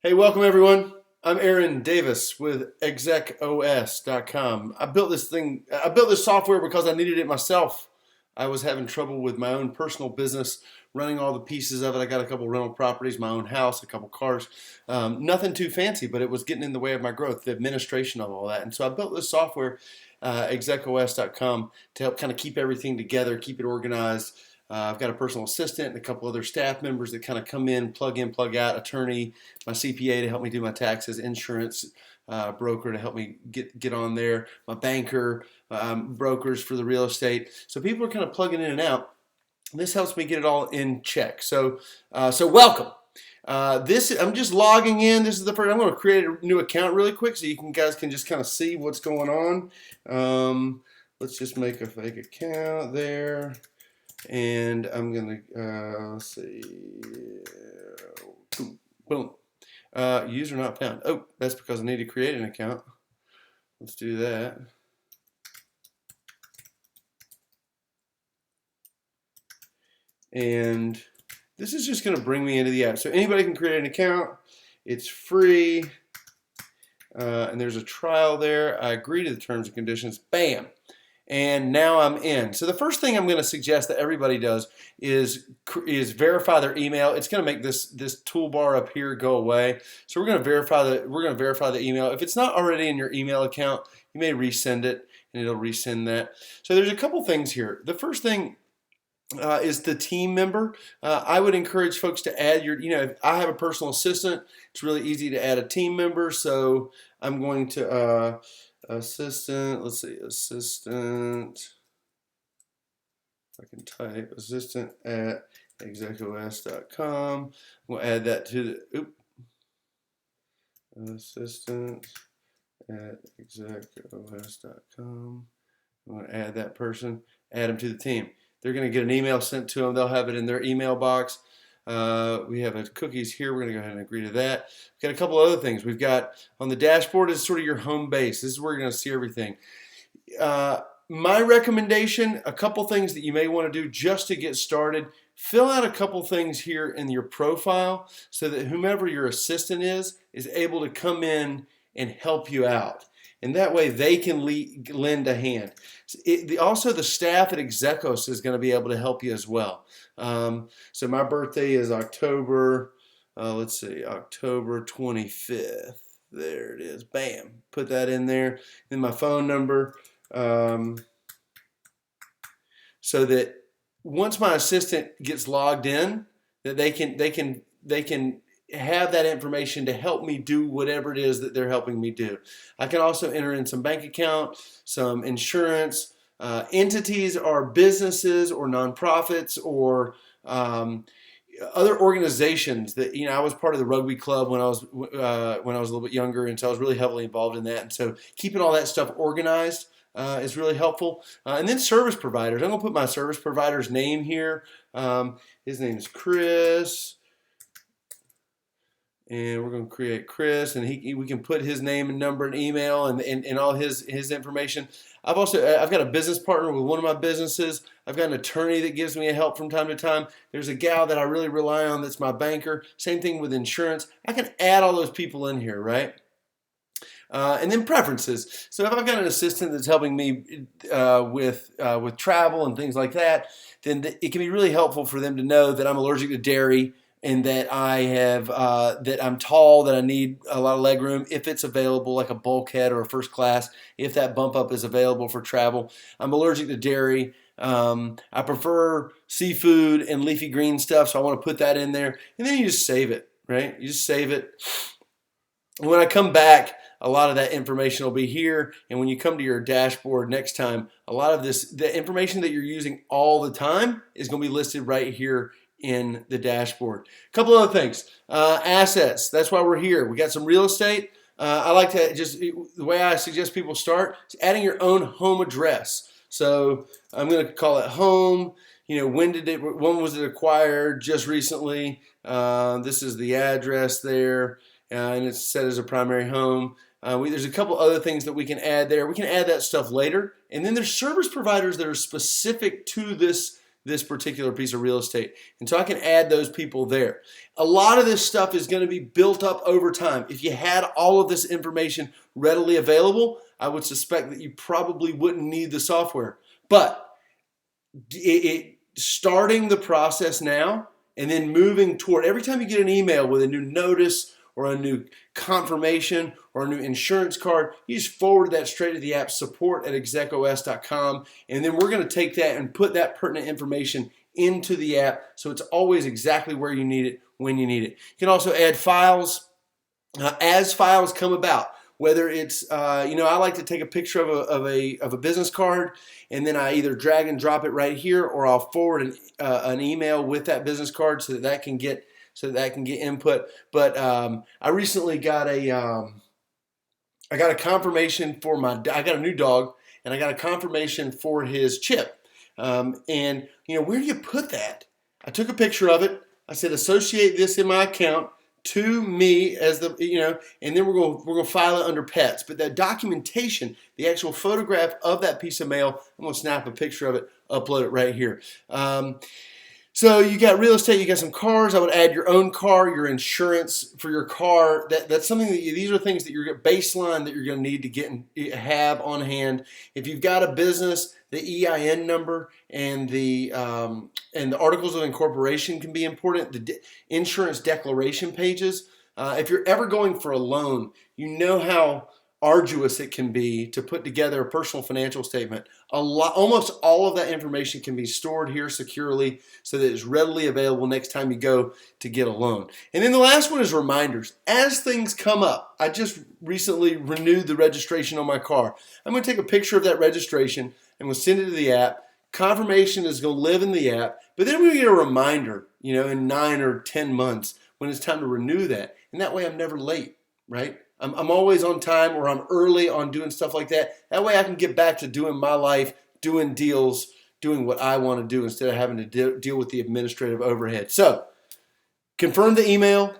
Hey, welcome everyone. I'm Aaron Davis with ExecOS.com. I built this software because I needed it myself. I was having trouble with my own personal business, running all the pieces of it. I got a couple rental properties, my own house, a couple cars. Nothing too fancy, but it was getting in the way of my growth, the administration of all that. And so I built this software, ExecOS.com, to help kind of keep everything together, keep it organized. I've got a personal assistant and a couple other staff members that kind of come in, plug out, attorney, my CPA to help me do my taxes, insurance broker to help me get on there, my banker, brokers for the real estate. So people are kind of plugging in and out. This helps me get it all in check. So welcome. I'm just logging in. This is the first. I'm going to create a new account really quick so guys can just kind of see what's going on. Let's just make a fake account there. And I'm gonna let's see, boom, user not found. Oh, that's because I need to create an account. Let's do that. And this is just gonna bring me into the app. So anybody can create an account. It's free, and there's a trial there. I agree to the terms and conditions. Bam. And now I'm in. So the first thing I'm going to suggest that everybody does is verify their email. It's going to make this toolbar up here go away. So we're going to verify the email. If it's not already in your email account, you may resend it, and it'll resend that. So there's a couple things here. The first thing is the team member. I would encourage folks to add if I have a personal assistant, it's really easy to add a team member. So I'm going to assistant, let's see, assistant, I can type assistant at execos.com. We'll add that to the, assistant at execos.com. I'm going to add that person, add them to the team. They're going to get an email sent to them. They'll have it in their email box. We have cookies here. We're going to go ahead and agree to that. We've got a couple other things. We've got on the dashboard is sort of your home base. This is where you're going to see everything. My recommendation, a couple things that you may want to do just to get started, fill out a couple things here in your profile so that whomever your assistant is able to come in and help you out. And that way they can lend a hand. Also, the staff at ExecOS is going to be able to help you as well. So my birthday is October, let's see, October 25th. There it is. Bam. Put that in there. Then my phone number. So that once my assistant gets logged in, that they can have that information to help me do whatever it is that they're helping me do. I can also enter in some bank account, some insurance. Entities are businesses or nonprofits or other organizations that I was part of the rugby club when I was a little bit younger, and so I was really heavily involved in that. And so keeping all that stuff organized is really helpful. And then service providers. I'm going to put my service provider's name here. His name is Chris. And we're going to create Chris, and we can put his name and number and email and all his information. I've got a business partner with one of my businesses. I've got an attorney that gives me a help from time to time. There's a gal that I really rely on that's my banker. Same thing with insurance. I can add all those people in here, right? And then preferences. So if I've got an assistant that's helping me with travel and things like that, then it can be really helpful for them to know that I'm allergic to dairy, and that that I'm tall, that I need a lot of leg room if it's available, like a bulkhead or a first class, if that bump up is available for travel. I'm allergic to dairy. I prefer seafood and leafy green stuff, so I want to put that in there. And then you just save it, right? You just save it. And when I come back, a lot of that information will be here. And when you come to your dashboard next time, a lot of the information that you're using all the time is going to be listed right here in the dashboard. A couple other things. Assets. That's why we're here. We got some real estate. I like to the way I suggest people start is adding your own home address. So I'm going to call it home. When was it acquired? Just recently. This is the address there, and it's set as a primary home. There's a couple other things that we can add there. We can add that stuff later. And then there's service providers that are specific to this this particular piece of real estate. And so I can add those people there. A lot of this stuff is going to be built up over time. If you had all of this information readily available, I would suspect that you probably wouldn't need the software. But starting the process now and then moving toward, every time you get an email with a new notice or a new confirmation or a new insurance card, you just forward that straight to the app, support@execos.com, and then we're going to take that and put that pertinent information into the app so it's always exactly where you need it when you need it. You can also add files as files come about. Whether it's, I like to take a picture of a business card, and then I either drag and drop it right here, or I'll forward an email with that business card so that can get input. But I recently got a confirmation for I got a new dog, and I got a confirmation for his chip. And where do you put that? I took a picture of it. I said, associate this in my account to me as the, and then we're going to file it under pets. But that documentation, the actual photograph of that piece of mail, I'm going to snap a picture of it, upload it right here. So you got real estate, you got some cars. I would add your own car, your insurance for your car. That's something that these are things that you're baseline that you're going to need to have on hand. If you've got a business, the EIN number and the articles of incorporation can be important. The insurance declaration pages. If you're ever going for a loan, you know how arduous it can be to put together a personal financial statement. Almost all of that information can be stored here securely so that it's readily available next time you go to get a loan. And then the last one is reminders. As things come up, I just recently renewed the registration on my car. I'm going to take a picture of that registration and we'll send it to the app. Confirmation is going to live in the app, but then we get a reminder, in 9 or 10 months when it's time to renew that. And that way I'm never late, right? I'm always on time, or I'm early on doing stuff like that. That way I can get back to doing my life, doing deals, doing what I want to do instead of having to deal with the administrative overhead. So confirm the email,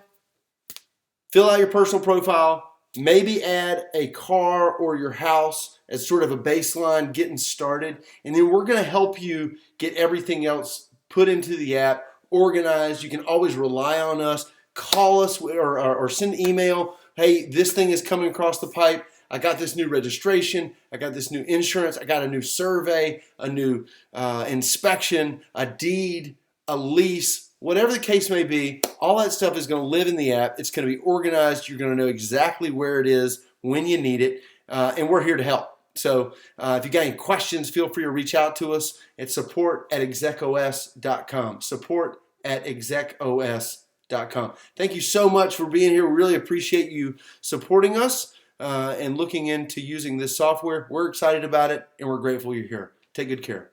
fill out your personal profile, maybe add a car or your house as sort of a baseline getting started. And then we're going to help you get everything else put into the app, organized. You can always rely on us. Call us or send email. Hey, this thing is coming across the pipe. I got this new registration. I got this new insurance. I got a new survey, a new inspection, a deed, a lease, whatever the case may be. All that stuff is going to live in the app. It's going to be organized. You're going to know exactly where it is when you need it. And we're here to help. So if you got any questions, feel free to reach out to us at support@execos.com. Support@execos.com. Thank you so much for being here. We really appreciate you supporting us and looking into using this software. We're excited about it, and we're grateful you're here. Take good care.